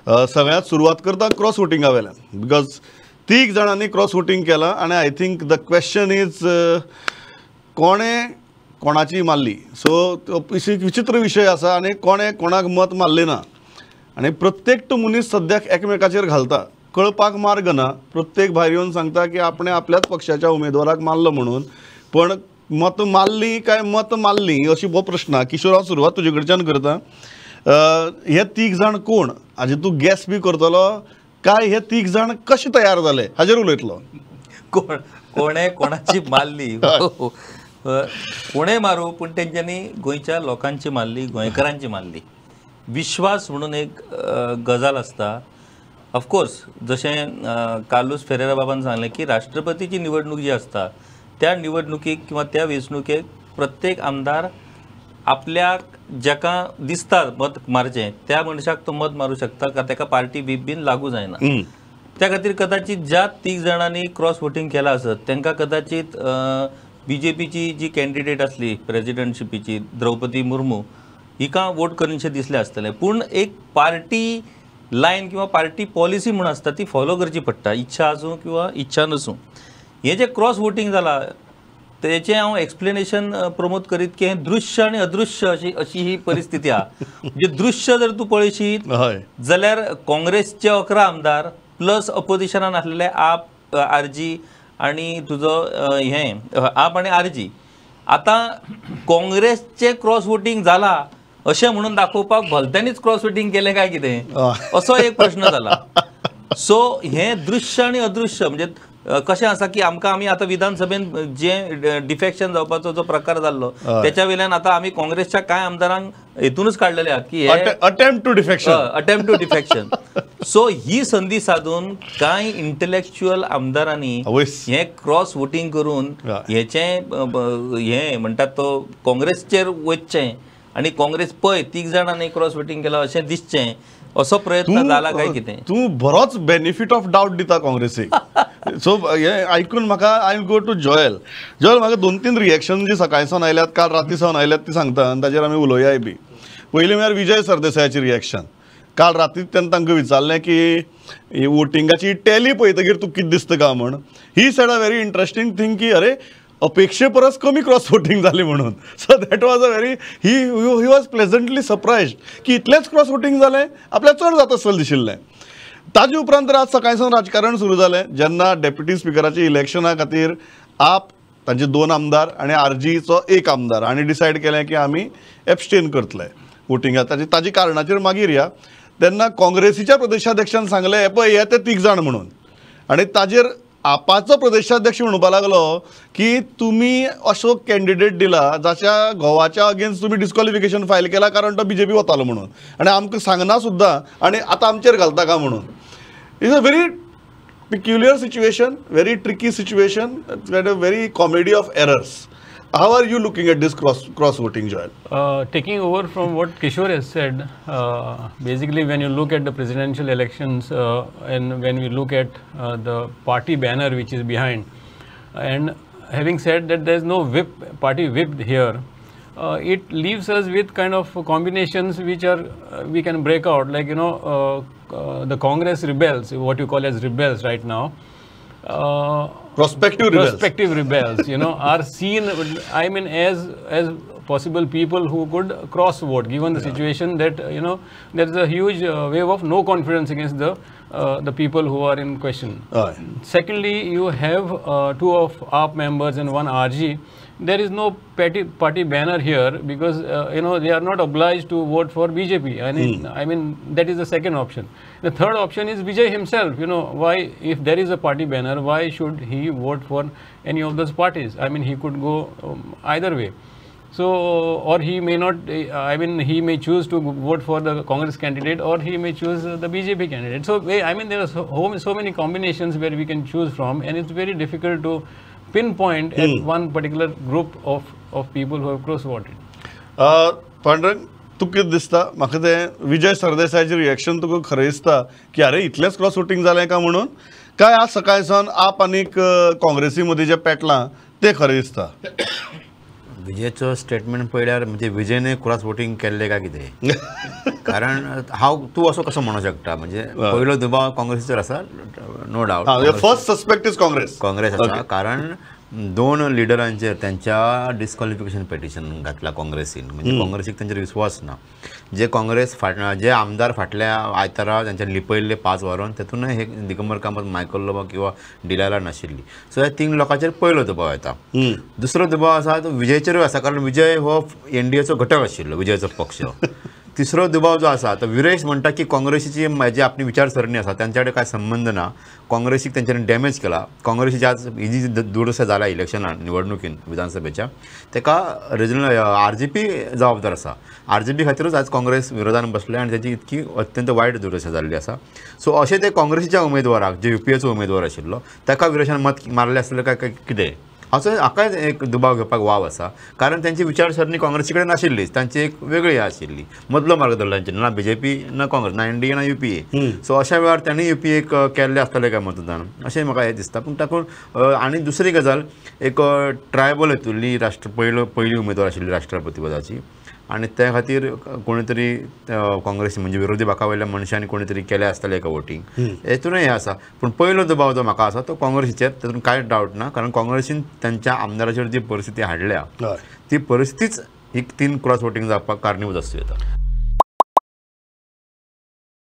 सगळ्यात सुरवात करता क्रॉस वोटिंगा वेल्यान बिकॉज तीग जाणांनी क्रॉस वोटिंग केलां आनी I think the question is कोणें कोणाची मारली. सो विचित्र विशय आसा आनी कोणें कोणाक मत मारलें ना आनी प्रत्येक तो मनीस सद्याक एकामेकाचेर घालता. कळपाक मार्ग ना. प्रत्येक भायर येवन सांगता की आपणें आपल्याच पक्षाच्या उमेदवाराक मारलो म्हणून. पण मत मारली काय मत मारली अशी हो प्रश्न. किशोर हांव सुरवात तुजे कडच्यान करता. हे तीग जाण कोण हाजे तूं गॅस बी करतलो काय हे तीग जाण कशे तयार जाले हाजेर उलयतलो. कोणें कोणाची मारली कोणें मारू पण तेंच्यांनी गोंयच्या लोकांची मारली गोंयकारांची मारली. विश्वास म्हणून एक गजाल आसता. ऑफकोर्स जशें कार्लोस फेरेरा बाबान सांगलें की राष्ट्रपतीची निवडणूक जी आसता त्या निवडणुकीक किंवा त्या वेंचणुकेक प्रत्येक आमदार आपल्याक जाका दिसता मत मारचें त्या मनशाक तो मत मारूं शकता का ताका पार्टी व्हीप बीन लागू जायना. त्या खातीर कदाचित ज्या तीग जाणांनी क्रॉस वोटिंग केलां आसत तांकां कदाचित बीजेपीची जी कॅन्डिडेट आसली प्रेजिडेंटशिपीची द्रौपदी मुर्मू हिका वोट करूनशें दिसलें आसतलें. पूण एक पार्टी लायन किंवा पार्टी पॉलिसी म्हूण आसता ती फॉलो करची पडटा इच्छा आसूं किंवा इच्छा नसूं. हें जें क्रॉस वोटिंग जालां तेचें हांव एक्सप्लेनेशन प्रमोट करीत की हें दृश्य आनी अदृश्य अशी ही परिस्थिती आहा. म्हणजे दृश्य जर तूं पळयशीत जाल्यार काँग्रेसचे 11 आमदार प्लस अपोजिशनान आसलेले आप आरजी आनी तुजो हें आप आनी आरजी आतां काँग्रेसचें क्रॉस वोटिंग जाला अशें म्हणून दाखोवपाक भलत्यांनीच क्रॉस वोटिंग केलें काय कितें असो एक प्रश्न जाला. सो हें दृश्य आनी अदृश्य म्हणजे कशें आसा की आमी आतां विधानसभेन जे डिफेक्शन जावपाचो जो प्रकार जाल्लो त्याच्या वेल्यान आतां आमी काँग्रेसच्या कांय आमदारांक हेतूनच काडलेले आहात की अटेम्प्ट टू डिफेक्शन. सो ही संदी साधून कांय इंटलेक्च्युअल आमदारांनी हे क्रॉस वोटिंग करून हें म्हणटात तो काँग्रेसचेर वचचें आनी काँग्रेस पळय तीग जाणांनी क्रॉस वोटिंग केलां अशें दिसचें असो प्रयत्न जाला काय कितें. तूं बरोच बेनिफीट ऑफ डावट दिता काँग्रेसीक. सो हे आयकून म्हाका I will go to jail. म्हाका 2-3 रिएक्शन जी सकाळी सावन आयल्यात काल राती सावन आयल्यात ती सांगता आनी ताजेर आमी उलोवयाय बी. पयलीं म्हळ्यार विजय सरदेसायाची रिएक्शन. काल राती तेन्ना तांकां विचारलें की वोटिंगाची टॅली पळयतकीर तुका कितें दिसता काय म्हण. He said a very interesting thing की अरे अपेक्षे परस कमी क्रॉस वोटिंग जाली म्हणून. So that was a very he was pleasantly surprised की इतलेंच क्रॉस वोटिंग जालें आपल्याक चड जाता आसतलें दिशिल्लें. ताजे उपरांत तर आज सकाळी सावन राजकारण सुरू जालें जेन्ना डेप्युटी स्पिकराच्या इलेक्शना खातीर आप तांचे 2 आमदार आनी आरजीचो 1 आमदार हांणी डिसायड केलें की आमी एब्स्टेन करतले वोटिंगाक. ताजी कारणाचेर मागीर या. तेन्ना काँग्रेसीच्या प्रदेशाध्यक्षान सांगलें हे पळय हे ते तीग जाण म्हणून आनी ताजेर आपाचो प्रदेशाध्यक्ष म्हणूपा लागलो की तुमी असो कॅन्डिडेट दिला जाच्या घोवाच्या अगेन्स्ट तुमी डिस्क्वॉलिफिकेशन फायल केला कारण तो बीजेपी वतालो म्हणून आनी आमकां सांगना सुद्दां आनी आतां आमचेर घालता काय म्हणून. Is a very peculiar situation, very tricky situation. It's got a very comedy of errors. How are you looking at this cross voting, Joel? Taking over from what Kishore has said, basically when you look at the presidential elections and when we look at the party banner which is behind, and having said that there is no party whip here, it leaves us with kind of combinations which are we can break out, like the Congress rebels, what you call as rebels right now. Prospective rebels, are seen, I mean, as possible people who could cross vote, given the situation that there is a huge wave of no confidence against the people who are in question. Secondly, you have 2 of AAP members and 1 RG. There is no party banner here because they are not obliged to vote for BJP. I mean that is the second option. The third option is Vijay himself. Why, if there is a party banner, why should he vote for any of those parties? I mean, he could go either way. So, or he may not. I mean, he may choose to vote for the Congress candidate, or he may choose the BJP candidate. So, I mean, there are so many combinations where we can choose from, and it's very difficult to pinpoint at one particular group of people who have cross voted. Pandurang तुका कितें दिसता? म्हाका तें विजय सरदेसायची reaction तुका खरें दिसता की अरे इतलेंच क्रॉस वोटिंग जालें काय म्हणून, काय आज सकाळी सावन आप आनीक काँग्रेसी मदीं जें पेटलां तें खरें दिसता? विजयचो स्टेटमेंट पळयल्यार म्हणजे विजयने क्रॉस वोटींग केल्लें काय कितें कारण तूं असो कसो म्हणूंक शकता म्हणजे पयलो दुबाव काँग्रेसीचेर आसा no doubt first suspect is Congress आसा कारण 2 लिडरांचेर त्यांच्या डिस्क्वॉलिफिकेशन पेटिशन घातला काँग्रेसीन म्हणजे काँग्रेसीक तांचेर विश्वास ना जे आमदार फाटल्या आयतारा तांचे लिपयल्ले 5 वरां तेतूनय हे दिगंबर कामत मायकल लोबो किंवा डिलायला नाशिल्ली सो ह्या 3 लोकांचेर पयलो दुबाव येता दुसरो दुबाव आसा तो विजयचेरूय आसा कारण विजय हो एनडीएचो घटक आशिल्लो विजयचो पक्ष तिसरो दुबाव जो आसा तो विरेश म्हणटा की काँग्रेसीची जी आपली विचारसरणी आसा त्यांच्या कडेन कांय संबंध ना काँग्रेसीक तेंच्यांनी डॅमेज केला काँग्रेसीची आज ही जी दुरुस्ती जाला इलेक्शनान निवडणुकीन विधानसभेच्या तेका रिजनल RGP जबाबदार आसा RGP खातीरूच आज काँग्रेस विरोधान बसले आनी तेची इतकी अत्यंत वायट दुरुस्ती जाल्ली आसा सो अशें ते काँग्रेसीच्या उमेदवाराक जे UPAचो उमेदवार आशिल्लो ताका विरोशान मत मारलें आसलें काय कितें असो हाकाय एक दुबाव घेवपाक वाव आसा कारण त्यांची विचारसरणी काँग्रेसी कडेन नाशिल्लीच तांची एक वेगळी आशिल्ली मदलो मार्ग धरलो तांचे ना BJP ना काँग्रेस ना NDA ना UPA सो अशा वेळार त्यांनी UPAक केल्लें आसतलें काय मतदान अशें म्हाका हें दिसता पूण तातूंत आनी दुसरी गजाल एक ट्रायबल हेतुल्ली पयली उमेदवार आशिल्ली राष्ट्रपती पदाची आनी त्या खातीर कोणी तरी काँग्रेस म्हणजे विरोधी बाका वयल्या मनशांनी कोणी तरी केलें आसतलें एका वोटींग हेतूनय हें आसा पूण पयलो दबाव जो म्हाका आसा तो काँग्रेसीचेर तातूंत कांय डावट ना कारण काँग्रेसीन त्यांच्या आमदाराचेर जी परिस्थिती हाडल्या ती परिस्थितीच ही 3 क्रॉस वोटींग जावपाक कारणीभूत आसूं येता